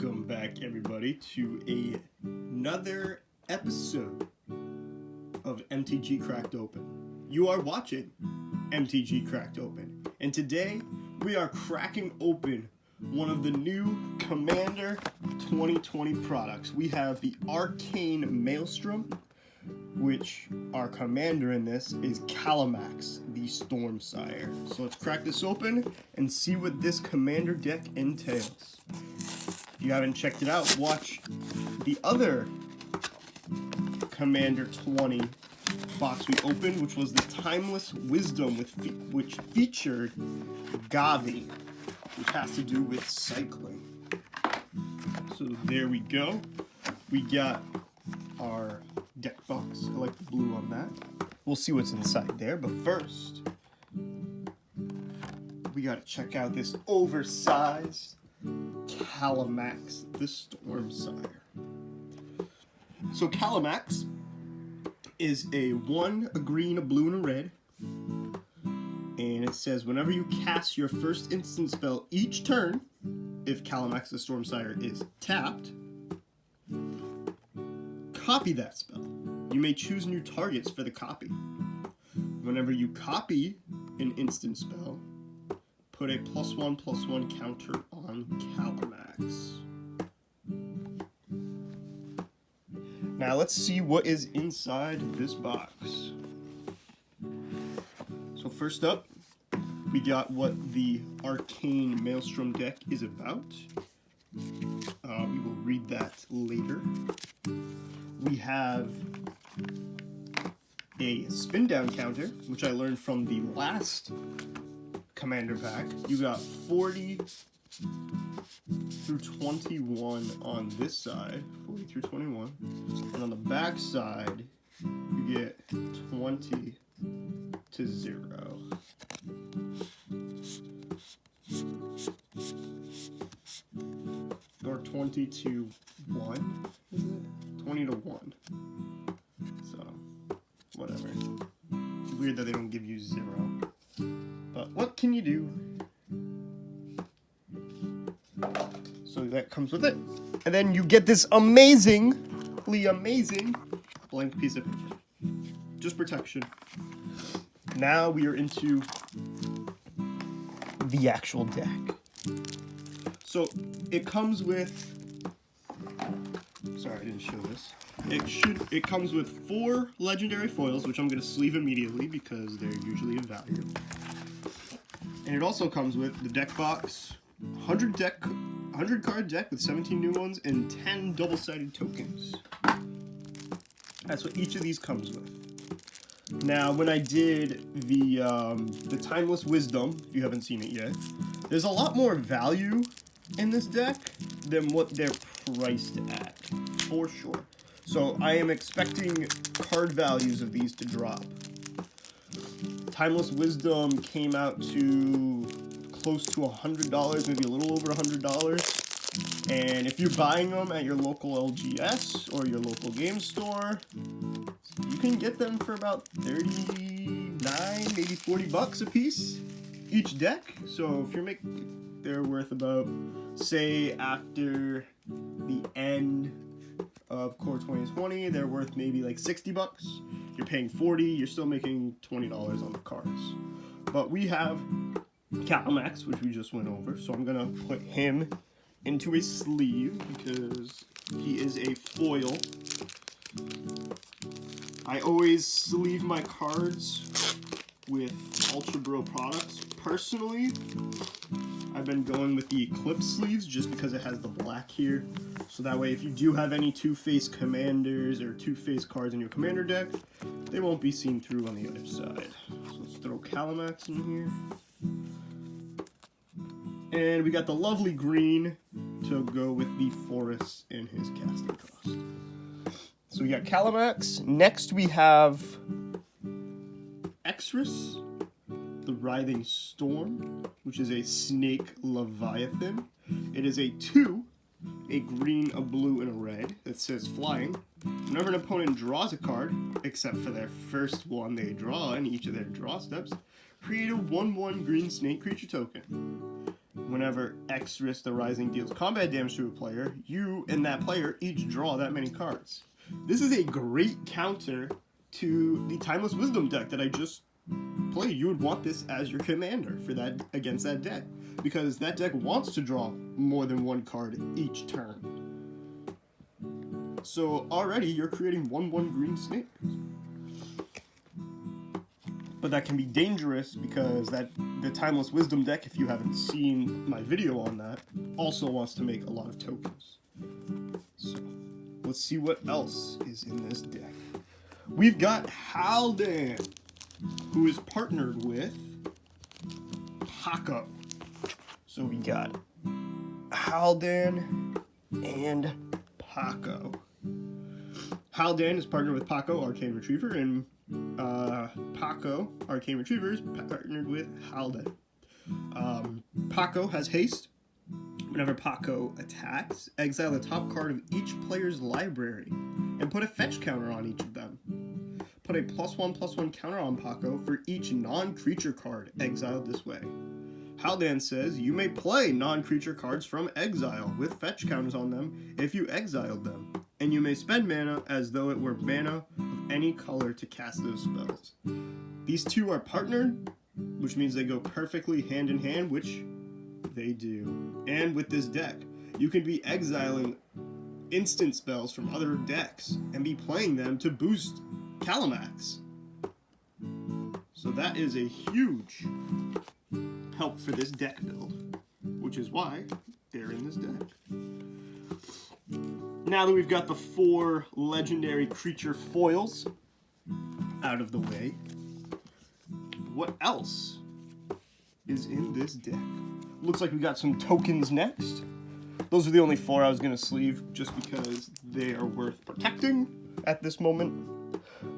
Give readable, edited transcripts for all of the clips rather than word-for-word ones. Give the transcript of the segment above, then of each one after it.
Welcome back, everybody, to another episode of MTG Cracked Open. You are watching MTG Cracked Open, and today we are cracking open one of the new Commander 2020 products. We have the Arcane Maelstrom, which our commander in this is Kalamax, the Stormsire. So let's crack this open and see what this commander deck entails. If you haven't checked it out, watch the other Commander 20 box we opened, which was the Timeless Wisdom, which featured Gavi, which has to do with cycling. So there we go. We got our deck box. I like the blue on that. We'll see what's inside there, but first, we gotta check out this oversized Kalamax, the Stormsire. So Kalamax is a green, a blue, and a red. And it says, whenever you cast your first instant spell each turn, if Kalamax the Stormsire is tapped, copy that spell. You may choose new targets for the copy. Whenever you copy an instant spell, put a +1/+1 counter on Kalamax. Now let's see what is inside this box. So first up, we got what the Arcane Maelstrom deck is about. We will read that later. We have a spin down counter, which I learned from the last Commander pack. You got 40 through 21 on this side, 40 through 21, and on the back side, you get 20 to 0. Or 20 to 1, is it? 20 to 1. So, whatever. It's weird that they don't give you 0. But what can you do? So that comes with it. And then you get this amazingly amazing blank piece of paper. Just protection. Now we are into the actual deck. So it comes with, sorry I didn't show this. It comes with 4 legendary foils, which I'm going to sleeve immediately because they're usually of value. And it also comes with the deck box, 100 card deck with 17 new ones and 10 double-sided tokens. That's what each of these comes with. Now, when I did the Timeless Wisdom, if you haven't seen it yet, there's a lot more value in this deck than what they're priced at, for sure. So I am expecting card values of these to drop. Timeless Wisdom came out to close to $100, maybe a little over $100. And if you're buying them at your local LGS or your local game store, you can get them for about 39, maybe 40 bucks a piece, each deck. So if they're worth about, say, after the end of Core 2020, they're worth maybe like 60 bucks. You're paying 40, you're still making $20 on the cards. But we have Kalamax, which we just went over, so I'm gonna put him into a sleeve because he is a foil. I always sleeve my cards with Ultra Bro products. Personally, I've been going with the Eclipse sleeves just because it has the black here. So that way, if you do have any two-face commanders or two-face cards in your commander deck, they won't be seen through on the other side. So let's throw Kalamax in here. And we got the lovely green to go with the Forest in his casting cost. So we got Kalamax. Next we have Exris, the Writhing Storm, which is a Snake Leviathan. It is a 2, a green, a blue, and a red that says flying. Whenever an opponent draws a card, except for their first one they draw in each of their draw steps, create a 1/1 green snake creature token. whenever X the Rising deals combat damage to a player, you and that player each draw that many cards. This is a great counter to the Timeless Wisdom deck that I just played. You would want this as your commander for that against that deck, because that deck wants to draw more than one card each turn. So already you're creating 1/1 green snake. But that can be dangerous because the Timeless Wisdom deck, if you haven't seen my video on that, also wants to make a lot of tokens. So let's see what else is in this deck. We've got Haldan, who is partnered with Paco. So we got Haldan and Paco. Haldan is partnered with Paco, Arcane Retriever, and Paco, Arcane Retriever, is partnered with Haldan. Paco has haste. Whenever Paco attacks, exile the top card of each player's library and put a fetch counter on each of them. Put a +1/+1 counter on Paco for each non-creature card exiled this way. Haldan says you may play non-creature cards from exile with fetch counters on them if you exiled them, and you may spend mana as though it were mana of any color to cast those spells. These two are partnered, which means they go perfectly hand in hand, which they do. And with this deck, you can be exiling instant spells from other decks and be playing them to boost Calamax. So that is a huge help for this deck build, which is why they're in this deck. Now that we've got the 4 legendary creature foils out of the way, what else is in this deck? Looks like we got some tokens next. Those are the only 4 I was going to sleeve just because they are worth protecting at this moment.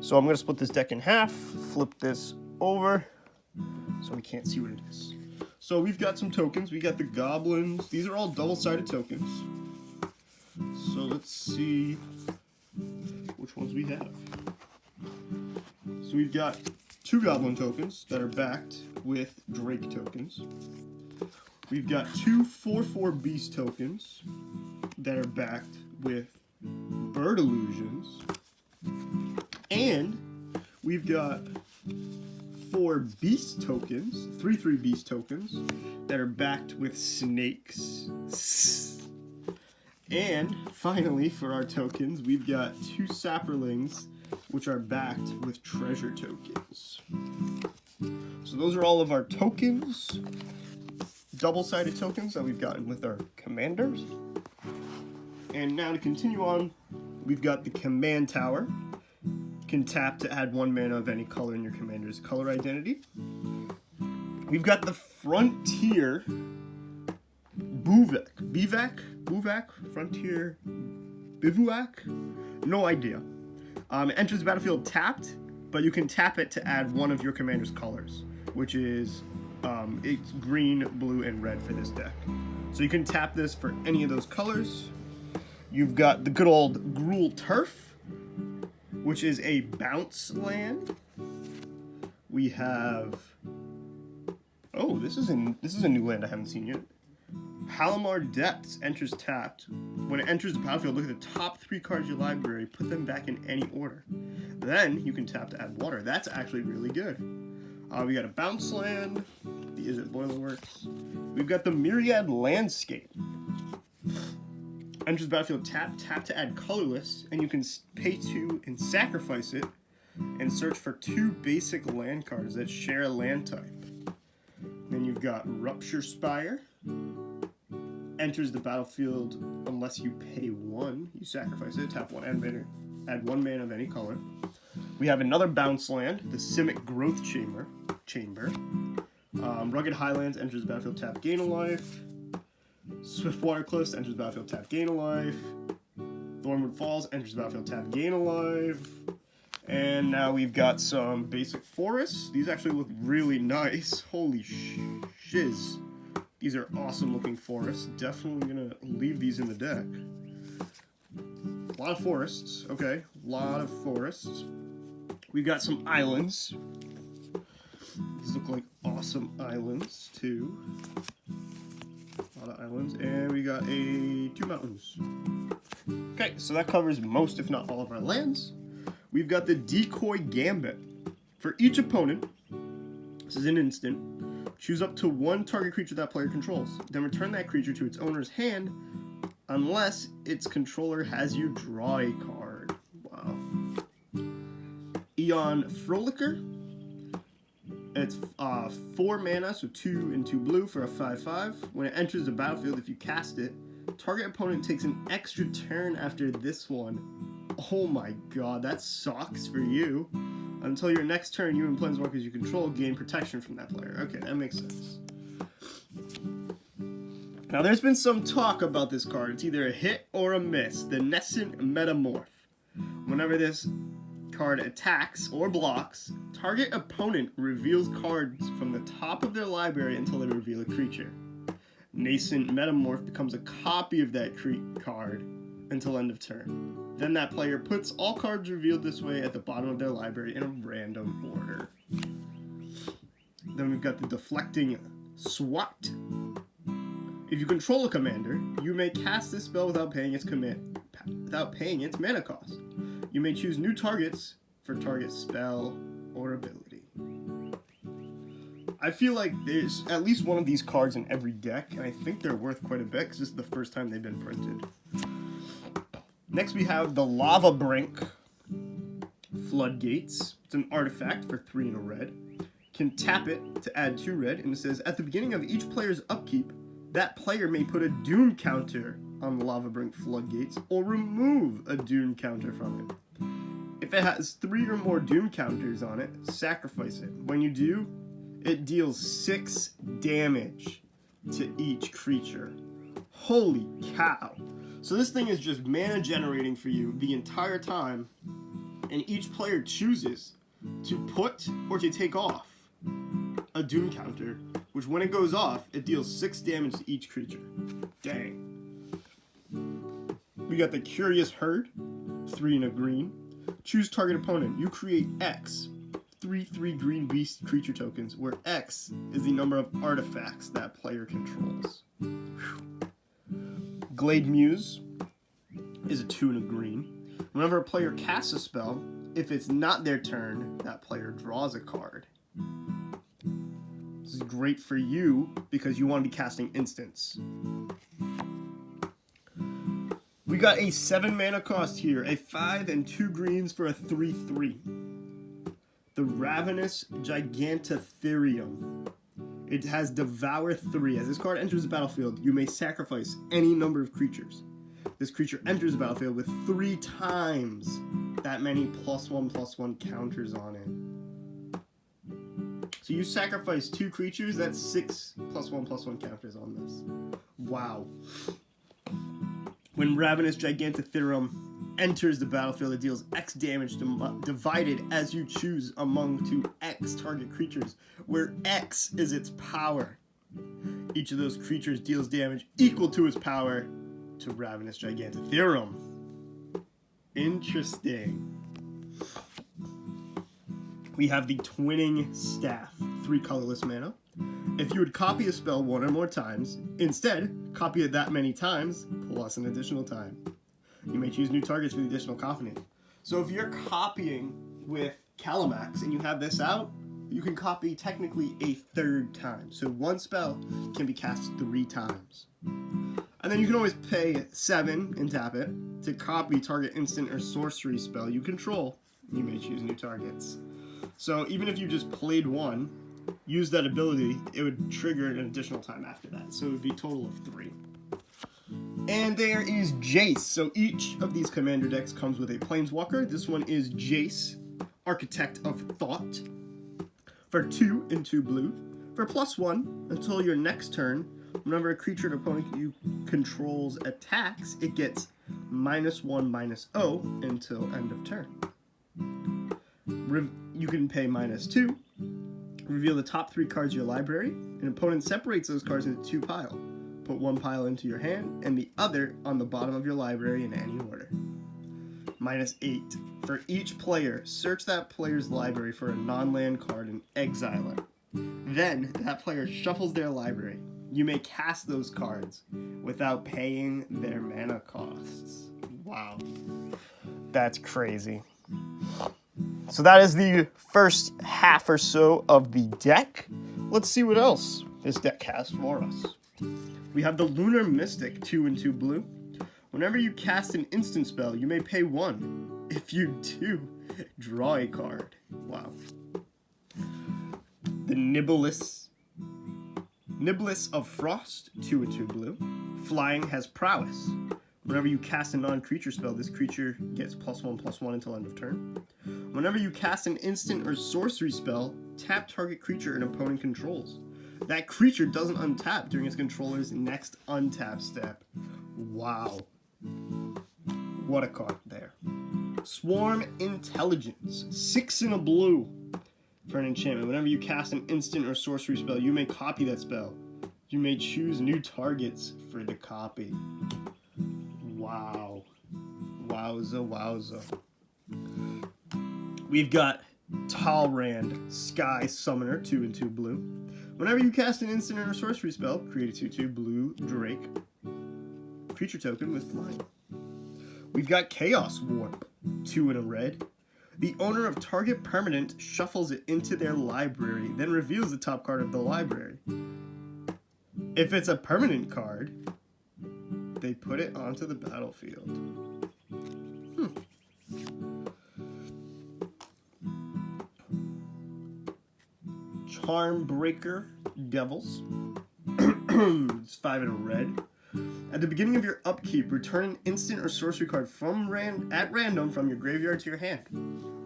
So I'm going to split this deck in half, flip this over so we can't see what it is. So we've got some tokens. We got the goblins. These are all double-sided tokens. So let's see which ones we have. So we've got 2 goblin tokens that are backed with Drake tokens. We've got 2 4/4 beast tokens that are backed with bird illusions. And we've got 4 beast tokens, 3/3 beast tokens, that are backed with snakes. And finally, for our tokens, we've got 2 sapperlings, which are backed with treasure tokens. So those are all of our tokens, double-sided tokens that we've gotten with our commanders. And now to continue on, we've got the command tower. You can tap to add 1 mana of any color in your commander's color identity. We've got the frontier Bivouac, Frontier Bivouac? No idea. It enters the battlefield tapped, but you can tap it to add 1 of your commander's colors, which is it's green, blue, and red for this deck. So you can tap this for any of those colors. You've got the good old Gruul Turf, which is a bounce land. We have... Oh, this is a new land I haven't seen yet. Halimar Depths enters tapped. When it enters the battlefield, look at the top 3 cards of your library, put them back in any order. Then you can tap to add water. That's actually really good. We got a bounce land, the Is It Boilerworks. We've got the Myriad Landscape. Enters the battlefield tap to add colorless, and you can pay 2 and sacrifice it, and search for 2 basic land cards that share a land type. Then you've got Rupture Spire. Enters the battlefield unless you pay 1. You sacrifice it, tap 1, add 1 mana of any color. We have another bounce land, the Simic Growth Chamber. Rugged Highlands enters the battlefield, tap, gain a life. Swiftwater Cliffs enters the battlefield, tap, gain a life. Thornwood Falls enters the battlefield, tap, gain a life. And now we've got some basic forests. These actually look really nice. Holy shiz. These are awesome looking forests. Definitely gonna leave these in the deck. A lot of forests. Okay, a lot of forests. We've got some islands. These look like awesome islands too. A lot of islands. And we got 2 mountains. Okay, so that covers most, if not all, of our lands. We've got the Decoy Gambit. For each opponent, this is an instant, choose up to 1 target creature that player controls. Then return that creature to its owner's hand unless its controller has you draw a card. Wow. Aeon Frolicker. It's 4 mana, so 2 and 2 blue for a 5/5. When it enters the battlefield, if you cast it, target opponent takes an extra turn after this one. Oh my god, that sucks for you. Until your next turn, you and planeswalkers you control gain protection from that player. Okay, that makes sense. Now, there's been some talk about this card. It's either a hit or a miss. The Nescent Metamorph. Whenever this card attacks or blocks, target opponent reveals cards from the top of their library until they reveal a creature. Nascent Metamorph becomes a copy of that card until end of turn. Then that player puts all cards revealed this way at the bottom of their library in a random order. Then we've got the Deflecting Swat. If you control a commander, you may cast this spell without paying its mana cost. You may choose new targets for target spell or ability. I feel like there's at least one of these cards in every deck, and I think they're worth quite a bit because this is the first time they've been printed. Next we have the Lava Brink Floodgates. It's an artifact for 3 and a red. Can tap it to add 2 red, and it says, at the beginning of each player's upkeep, that player may put a Doom counter on the Lava Brink Floodgates, or remove a Doom counter from it. If it has 3 or more Doom counters on it, sacrifice it. When you do, it deals 6 damage to each creature. Holy cow. So this thing is just mana generating for you the entire time, and each player chooses to put or to take off a Doom counter, which when it goes off, it deals 6 damage to each creature. Dang. We got the Curious Herd, 3 and a green. Choose target opponent. You create X, 3/3 green beast creature tokens, where X is the number of artifacts that player controls. Whew. Glade Muse is a 2 and a green. Whenever a player casts a spell, if it's not their turn, that player draws a card. This is great for you because you want to be casting instants. We got a 7 mana cost here, a 5 and 2 greens for a 3/3. The Ravenous Gigantotherium. It has Devour 3. As this card enters the battlefield, you may sacrifice any number of creatures. This creature enters the battlefield with 3 times that many +1/+1 counters on it. So you sacrifice 2 creatures, that's 6 +1/+1 counters on this. Wow. When Ravenous Gigantotherium enters the battlefield, it deals X damage divided as you choose among 2 X target creatures, where X is its power. Each of those creatures deals damage equal to its power to Ravenous Gigantotherium. Interesting. We have the Twinning Staff, 3 colorless mana. If you would copy a spell 1 or more times, instead, copy it that many times, plus an additional time. You may choose new targets for the additional copying. So if you're copying with Calamax and you have this out, you can copy technically a 3rd time. So 1 spell can be cast 3 times. And then you can always pay 7 and tap it to copy target instant or sorcery spell you control. You may choose new targets. So even if you just played 1, use that ability, it would trigger an additional time after that. So it would be a total of 3. And there is Jace. So each of these commander decks comes with a Planeswalker. This one is Jace, Architect of Thought, for 2 and 2 blue. For +1, until your next turn, whenever a creature an opponent you controls attacks, it gets -1/-0 until end of turn. You can pay -2. Reveal the top 3 cards of your library. An opponent separates those cards into 2 piles. Put 1 pile into your hand and the other on the bottom of your library in any order. -8. For each player, search that player's library for a non-land card and exile it. Then, that player shuffles their library. you may cast those cards without paying their mana costs. Wow. That's crazy. So that is the first half or so of the deck. Let's see what else this deck has for us. We have the Lunar Mystic, 2 and 2 blue. Whenever you cast an instant spell, you may pay 1. If you do, draw a card. Wow. The Niblis of Frost, 2 and 2 blue. Flying has prowess. Whenever you cast a non-creature spell, this creature gets +1/+1 until end of turn. Whenever you cast an instant or sorcery spell, tap target creature an opponent controls. That creature doesn't untap during its controller's next untap step. Wow. What a card there. Swarm Intelligence, 6 and a blue. For an enchantment, whenever you cast an instant or sorcery spell, you may copy that spell. You may choose new targets for the copy. Wow. Wowza, wowza. We've got Talrand, Sky Summoner, 2 and 2 blue. Whenever you cast an instant or sorcery spell, create a 2/2 blue Drake creature token with flying. We've got Chaos Warp, 2 and a red. The owner of target permanent shuffles it into their library, then reveals the top card of the library. If it's a permanent card, they put it onto the battlefield. Charmbreaker Devils. It's 5 and a red. At the beginning of your upkeep, return an instant or sorcery card at random from your graveyard to your hand.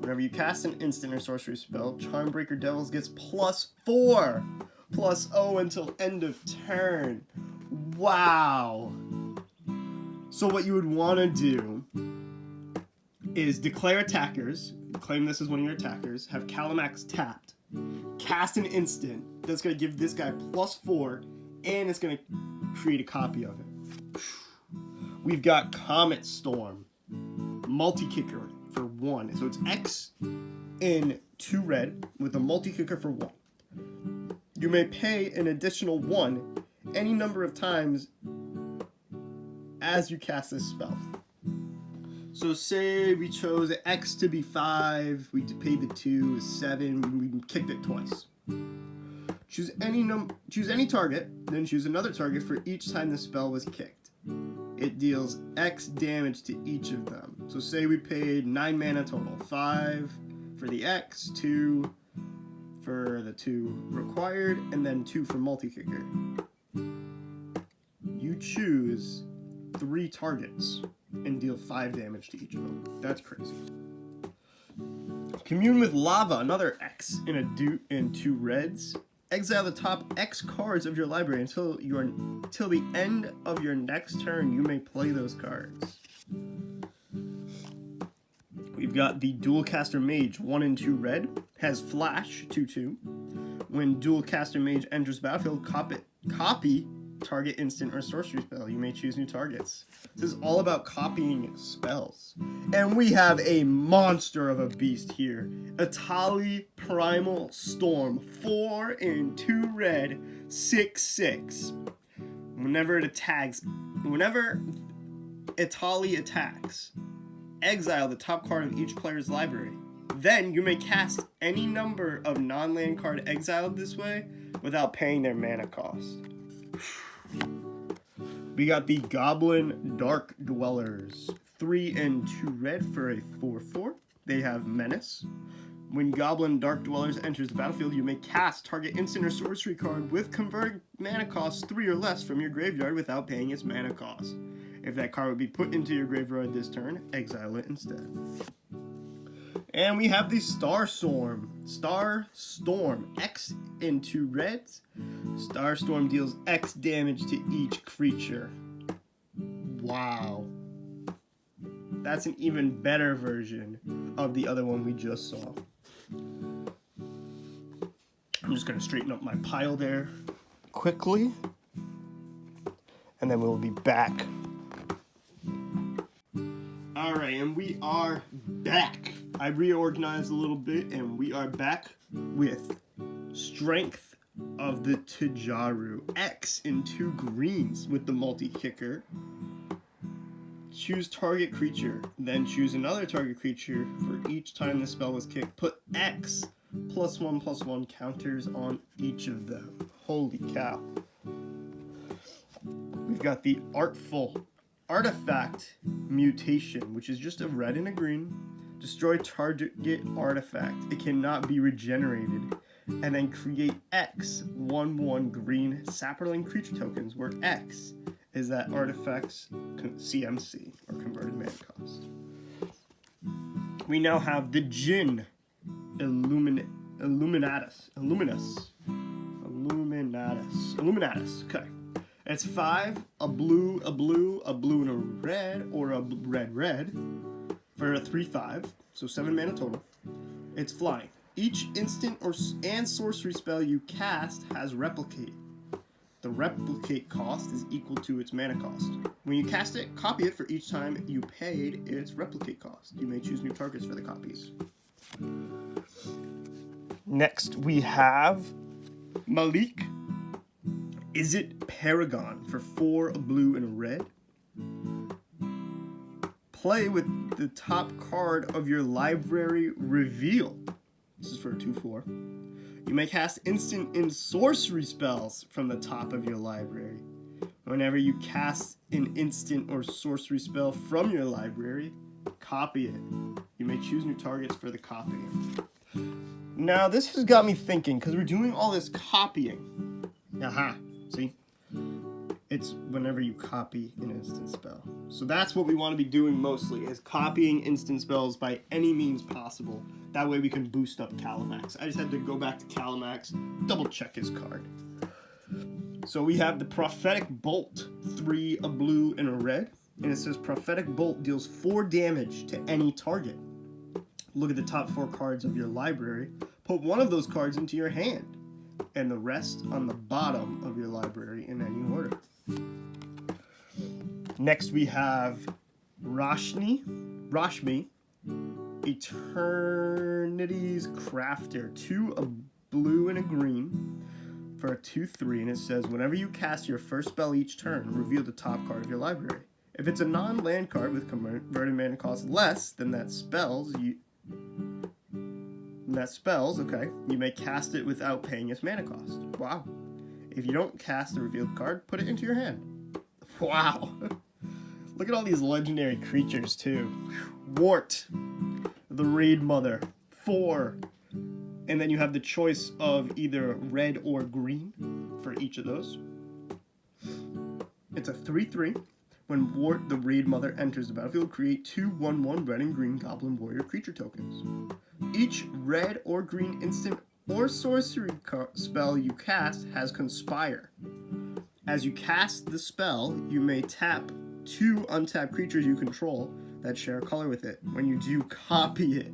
Whenever you cast an instant or sorcery spell, Charmbreaker Devils gets +4, +0 until end of turn. Wow. So what you would want to do is declare attackers, claim this as one of your attackers, have Calamax tapped, cast an instant that's going to give this guy +4, and it's going to create a copy of it. We've got Comet Storm, multi-kicker for 1. So it's X in 2 red with a multi-kicker for 1. You may pay an additional 1 any number of times as you cast this spell. So say we chose X to be 5, we paid the 2 is 7, we kicked it twice. Choose any target, then choose another target for each time the spell was kicked. It deals X damage to each of them. So say we paid 9 mana total. 5 for the X, 2 for the 2 required, and then 2 for multi-kicker. You choose 3 targets and deal 5 damage to each of them. That's crazy. Commune with Lava, another X in 2 reds. Exile the top X cards of your library until the end of your next turn. You may play those cards. We've got the Dualcaster Mage, 1 and 2 red, has Flash, 2/2. When Dualcaster Mage enters battlefield, copy target instant or sorcery spell. You may choose new targets. This is all about copying spells. And we have a monster of a beast here. Etali Primal Storm, 4 and 2 red, 6/6. Whenever Etali attacks, exile the top card of each player's library. Then you may cast any number of non-land card exiled this way without paying their mana cost. We got the Goblin Dark Dwellers, 3 and 2 red for a 4/4. They have Menace. When Goblin Dark Dwellers enters the battlefield, you may cast target instant or sorcery card with converted mana cost 3 or less from your graveyard without paying its mana cost. If that card would be put into your graveyard this turn, exile it instead. And we have the Starstorm, X in 2 reds. Starstorm deals X damage to each creature. Wow. That's an even better version of the other one we just saw. I'm just going to straighten up my pile there quickly. And then we'll be back. Alright, and we are back. I reorganized a little bit, and we are back with Strength of the Tajaru. X in 2 greens with the multi-kicker. Choose target creature, then choose another target creature for each time the spell was kicked. Put X +1/+1 counters on each of them. Holy cow. We've got the Artful Artifact Mutation, which is just a red and a green. Destroy target artifact. It cannot be regenerated. And then create X 1/1 green Saproling creature tokens, where X is that artifact's CMC, or converted mana cost. We now have the Djinn Illuminatus. Okay. It's 5, a blue, and a red, or a red, for a 3/5, so 7 mana total. It's flying. Each instant and sorcery spell you cast has Replicate. The Replicate cost is equal to its mana cost. When you cast it, copy it for each time you paid its Replicate cost. You may choose new targets for the copies. Next, we have Malik. Izzet Paragon for 4, a blue, and a red. Play with the top card of your library reveal. This is for a 2/4. You may cast instant and sorcery spells from the top of your library. Whenever you cast an instant or sorcery spell from your library, copy it. You may choose new targets for the copying. Now, this has got me thinking, because we're doing all this copying. Aha, see? It's whenever you copy an instant spell. So that's what we want to be doing mostly, is copying instant spells by any means possible. That way we can boost up Calamax. I just had to go back to Calamax, double check his card. So we have the Prophetic Bolt, 3, a blue, and a red. And it says Prophetic Bolt deals 4 damage to any target. Look at the top 4 cards of your library. Put one of those cards into your hand, and the rest on the bottom of your library in any order. Next we have Rashmi, Eternity's Crafter, 2, a blue, and a green for a 2/3, and it says whenever you cast your first spell each turn, reveal the top card of your library. If it's a non-land card with converted mana cost less than that spells, okay, you may cast it without paying its mana cost. Wow. If you don't cast the revealed card, put it into your hand. Wow. Look at all these legendary creatures, too. Wart, the Raid Mother, 4. And then you have the choice of either red or green for each of those. It's a 3/3. When Wart, the Raid Mother, enters the battlefield, create 2 1/1 red and green Goblin Warrior creature tokens. Each red or green instant or sorcery spell you cast has Conspire. As you cast the spell, you may tap 2 untapped creatures you control that share a color with it. When you do, copy it,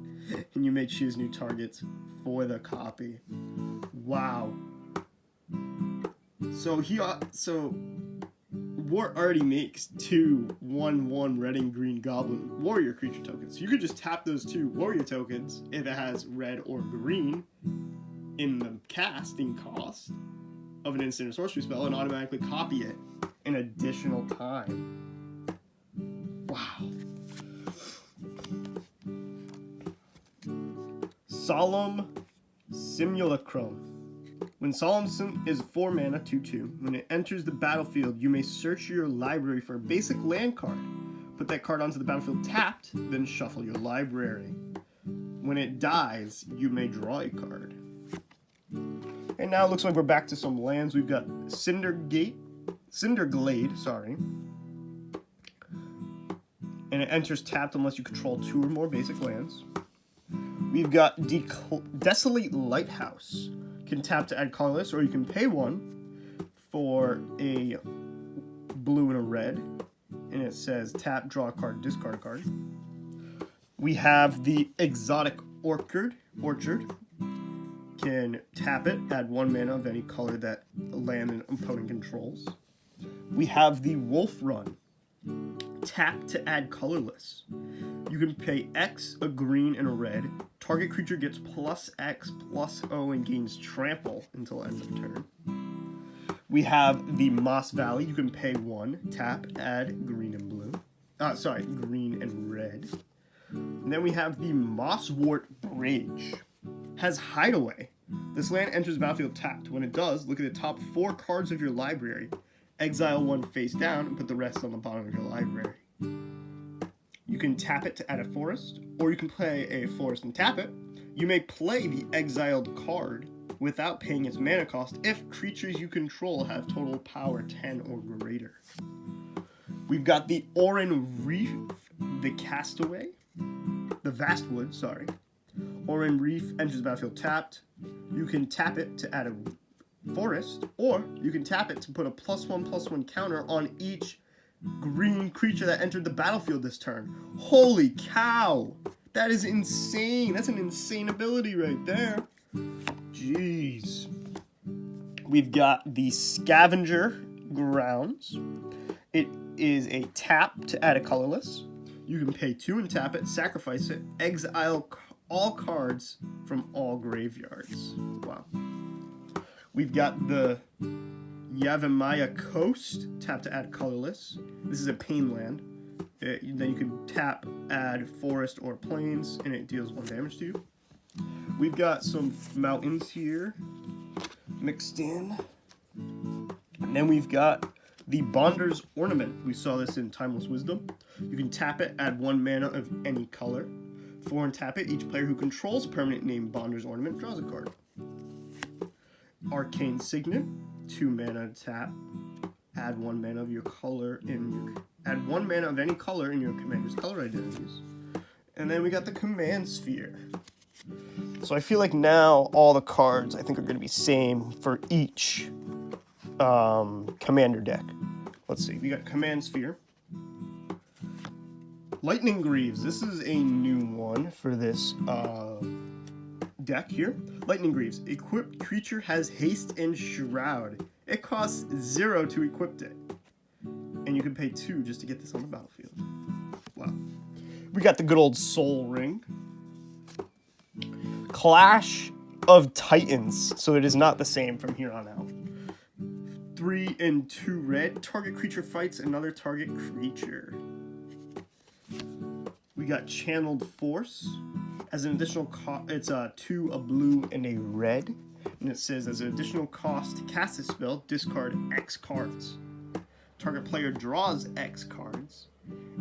and you may choose new targets for the copy. Wow. So Wart already makes 2 1/1 red and green Goblin Warrior creature tokens. So you could just tap those 2 warrior tokens if it has red or green in the casting cost of an instant or sorcery spell and automatically copy it an additional time. Wow. Solemn Simulacrum. When Solemn Sim is 4 mana, 2/2. When it enters the battlefield, you may search your library for a basic land card. Put that card onto the battlefield tapped, then shuffle your library. When it dies, you may draw a card. And now it looks like we're back to some lands. We've got Cinderglade, and it enters tapped unless you control 2 or more basic lands. We've got Desolate Lighthouse. Can tap to add colorless, or you can pay 1 for a blue and a red. And it says tap, draw a card, discard a card. We have the Exotic Orchard. Can tap it, add 1 mana of any color that land an opponent controls. We have the Wolf Run. Tap to add colorless. You can pay X, a green, and a red. Target creature gets +X, +O, and gains trample until end of turn. We have the Moss Valley. You can pay 1, tap, add green and blue. Green and red. And then we have the Mosswort Bridge. Has Hideaway. This land enters the battlefield tapped. When it does, look at the top 4 cards of your library. Exile 1 face down and put the rest on the bottom of your library. You can tap it to add a forest, or you can play a forest and tap it. You may play the exiled card without paying its mana cost if creatures you control have total power 10 or greater. We've got the Oran Reef, the Castaway, the Vastwood, sorry. Oran Reef enters the battlefield tapped. You can tap it to add a forest, or you can tap it to put a +1/+1 counter on each green creature that entered the battlefield this turn. Holy cow! That is insane. That's an insane ability right there. Jeez. We've got the Scavenger Grounds. It is a tap to add a colorless. You can pay 2 and tap it, sacrifice it, exile all cards from all graveyards. Wow. We've got the Yavimaya Coast, tap to add colorless. This is a pain land. Then you can tap, add forest or plains, and it deals 1 damage to you. We've got some mountains here mixed in. And then we've got the Bonder's Ornament. We saw this in Timeless Wisdom. You can tap it, add 1 mana of any color. 4 and tap it. Each player who controls a permanent named Bonder's Ornament draws a card. Arcane Signet, 2 mana tap. Add 1 mana of your color add 1 mana of any color in your commander's color identities. And then we got the Command Sphere. So I feel like now all the cards I think are going to be same for each commander deck. Let's see. We got Command Sphere. Lightning Greaves. This is a new one for this deck here. Lightning Greaves. Equipped creature has haste and shroud. It costs 0 to equip it. And you can pay 2 just to get this on the battlefield. Wow. We got the good old Soul Ring. Clash of Titans. So it is not the same from here on out. 3 and 2 red. Target creature fights another target creature. We got Channeled Force. As an additional cost, it's a 2, a blue, and a red. And it says, as an additional cost to cast this spell, discard X cards. Target player draws X cards.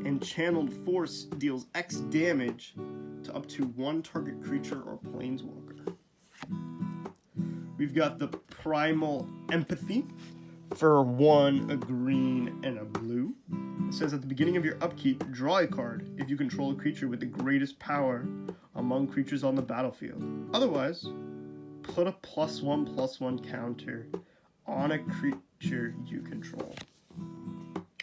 And Channeled Force deals X damage to up to 1 target creature or planeswalker. We've got the Primal Empathy. For 1, a green, and a blue. It says at the beginning of your upkeep, draw a card if you control a creature with the greatest power among creatures on the battlefield. Otherwise, put a +1/+1 counter on a creature you control.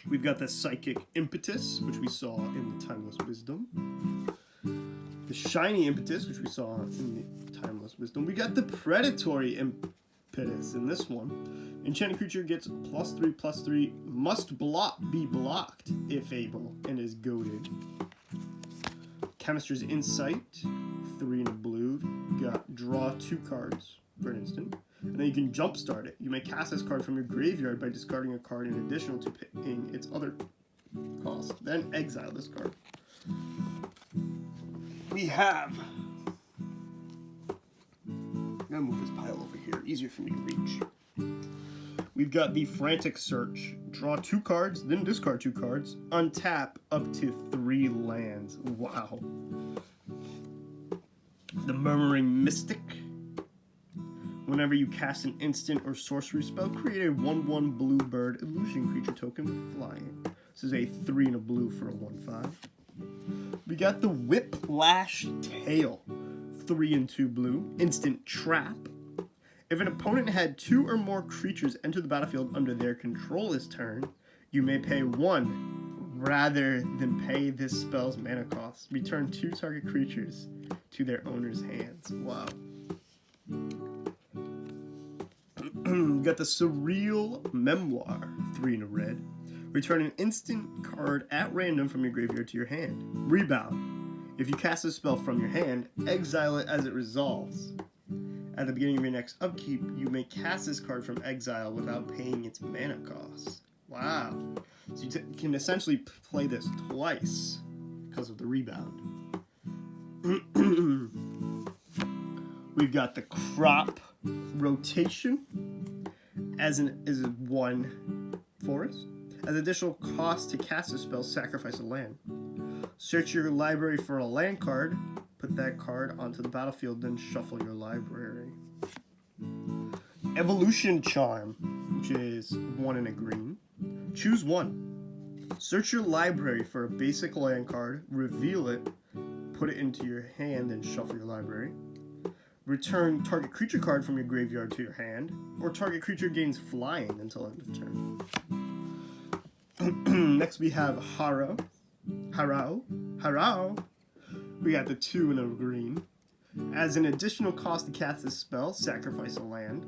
We've got the Psychic Impetus, which we saw in the Timeless Wisdom. The Shiny Impetus, which we saw in the Timeless Wisdom. We got the Predatory Impetus in this one. Enchanted creature gets +3/+3, must be blocked if able, and is goaded. Chemist's Insight, 3 and a blue. You got draw 2 cards for an instant. And then you can jumpstart it. You may cast this card from your graveyard by discarding a card in addition to paying its other cost. Then exile this card. We have... I'm gonna move this pile over here. Easier for me to reach. We've got the Frantic Search. Draw 2 cards, then discard 2 cards. Untap up to 3 lands. Wow. The Murmuring Mystic. Whenever you cast an instant or sorcery spell, create a 1/1 blue bird illusion creature token with flying. This is a 3 and a blue for a 1/5. We got the Whiplash Tail. 3 and 2 blue. Instant trap. If an opponent had 2 or more creatures enter the battlefield under their control this turn, you may pay 1 rather than pay this spell's mana cost. Return 2 target creatures to their owner's hands. Wow. You got the Surreal Memoir, 3 and a red. Return an instant card at random from your graveyard to your hand. Rebound. If you cast a spell from your hand, exile it as it resolves. At the beginning of your next upkeep, you may cast this card from exile without paying its mana cost. Wow. So you can essentially play this twice because of the rebound. We've got the crop rotation is one forest. As additional cost to cast a spell, sacrifice a land. Search your library for a land card, put that card onto the battlefield, then shuffle your library. Evolution Charm, which is 1 and a green. Choose one. Search your library for a basic land card, reveal it, put it into your hand, and shuffle your library. Return target creature card from your graveyard to your hand, or target creature gains flying until end of turn. Next we have Harrow. We got the 2 and a green. As an additional cost to cast this spell, sacrifice a land.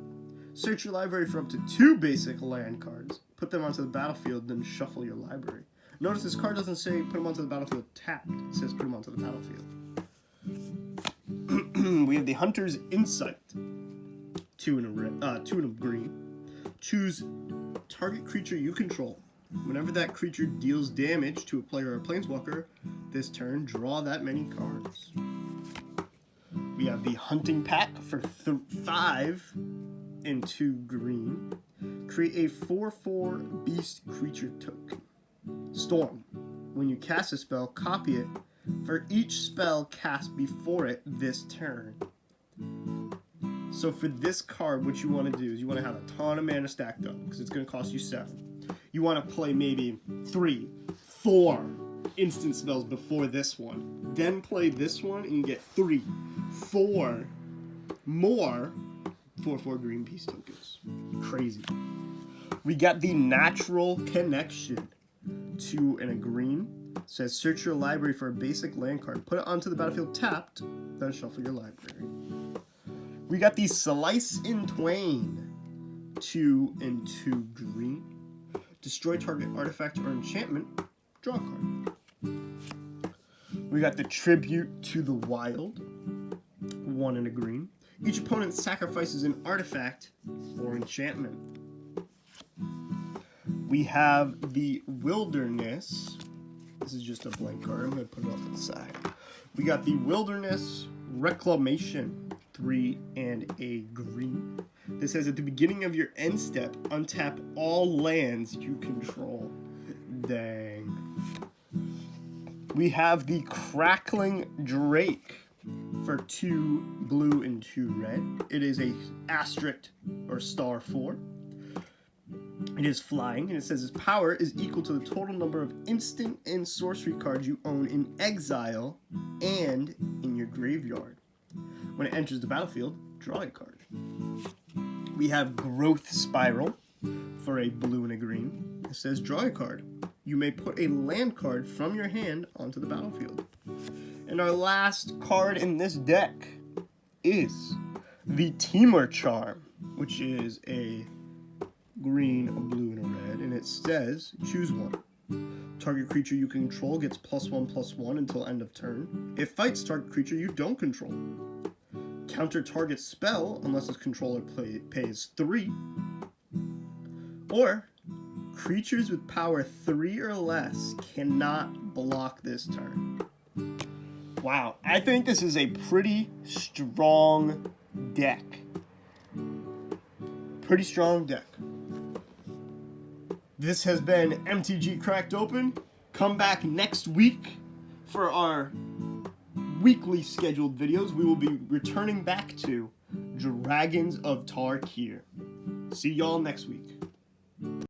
Search your library for up to 2 basic land cards. Put them onto the battlefield, then shuffle your library. Notice this card doesn't say put them onto the battlefield tapped. It says put them onto the battlefield. We have the Hunter's Insight. 2 and a green. Choose target creature you control. Whenever that creature deals damage to a player or a planeswalker this turn, draw that many cards. We have the Hunting Pack for 5 and 2 green. Create a 4/4 beast creature token. Storm. When you cast a spell, copy it for each spell cast before it this turn. So for this card, what you want to do is you want to have a ton of mana stacked up because it's going to cost you 7. You want to play maybe 3, 4 instant spells before this one. Then play this one and you get 3, 4 more 4/4 green beast tokens. Crazy. We got the Natural Connection. 2 and a green. It says search your library for a basic land card. Put it onto the battlefield tapped, then shuffle your library. We got the Slice in Twain. 2 and 2 green. Destroy target artifact or enchantment. Draw a card. We got the Tribute to the Wild. 1 and a green. Each opponent sacrifices an artifact or enchantment. We have the Wilderness. This is just a blank card. I'm going to put it off to the side. We got the Wilderness Reclamation. 3 and a green. This says at the beginning of your end step, untap all lands you control. Dang. We have the Crackling Drake for 2 blue and 2 red. It is a asterisk or star 4. It is flying, and it says its power is equal to the total number of instant and sorcery cards you own in exile and in your graveyard. When it enters the battlefield, draw a card. We have Growth Spiral for a blue and a green. It says draw a card. You may put a land card from your hand onto the battlefield. And our last card in this deck is the Temur Charm, which is a green, a blue, and a red. And it says choose one. Target creature you control gets +1/+1 until end of turn. It fights target creature you don't control. Counter target spell unless its controller pays 3. Or creatures with power 3 or less cannot block this turn. Wow, I think this is a pretty strong deck. Pretty strong deck. This has been MTG Cracked Open. Come back next week for our weekly scheduled videos. We will be returning back to Dragons of Tarkir. See y'all next week.